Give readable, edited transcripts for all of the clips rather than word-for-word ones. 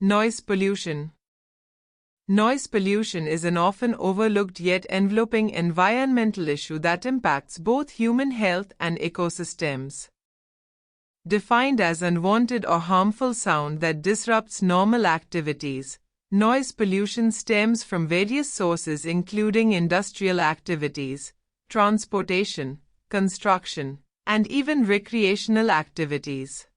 Noise pollution. Noise pollution is an often overlooked yet enveloping environmental issue that impacts both human health and ecosystems. Defined as unwanted or harmful sound that disrupts normal activities, noise pollution stems from various sources including industrial activities, transportation, construction, and even recreational activities.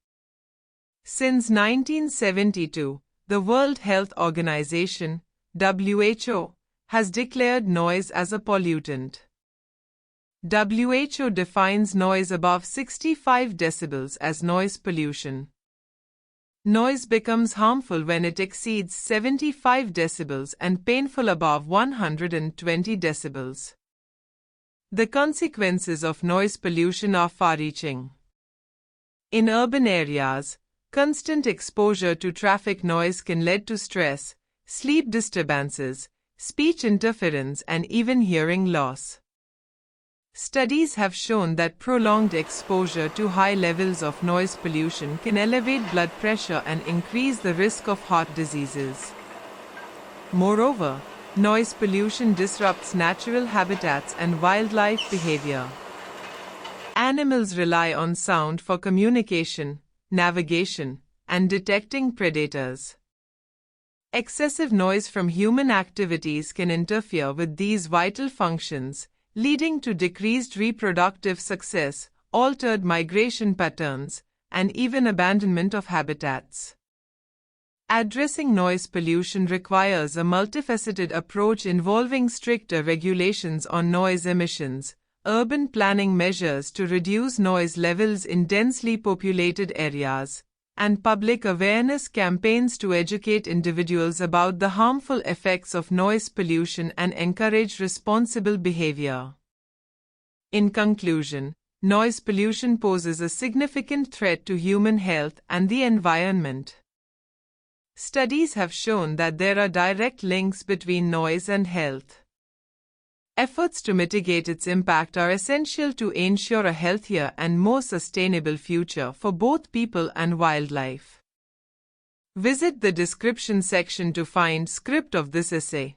Since 1972, the World Health Organization, WHO, has declared noise as a pollutant. WHO defines noise above 65 decibels as noise pollution. Noise becomes harmful when it exceeds 75 decibels and painful above 120 decibels. The consequences of noise pollution are far-reaching. In urban areas, constant exposure to traffic noise can lead to stress, sleep disturbances, speech interference, and even hearing loss. Studies have shown that prolonged exposure to high levels of noise pollution can elevate blood pressure and increase the risk of heart diseases. Moreover, noise pollution disrupts natural habitats and wildlife behavior. Animals rely on sound for communication, navigation, and detecting predators. Excessive noise from human activities can interfere with these vital functions, leading to decreased reproductive success, altered migration patterns, and even abandonment of habitats. Addressing noise pollution requires a multifaceted approach involving stricter regulations on noise emissions, urban planning measures to reduce noise levels in densely populated areas, and public awareness campaigns to educate individuals about the harmful effects of noise pollution and encourage responsible behavior. In conclusion, noise pollution poses a significant threat to human health and the environment. Studies have shown that there are direct links between noise and health. Efforts to mitigate its impact are essential to ensure a healthier and more sustainable future for both people and wildlife. Visit the description section to find script of this essay.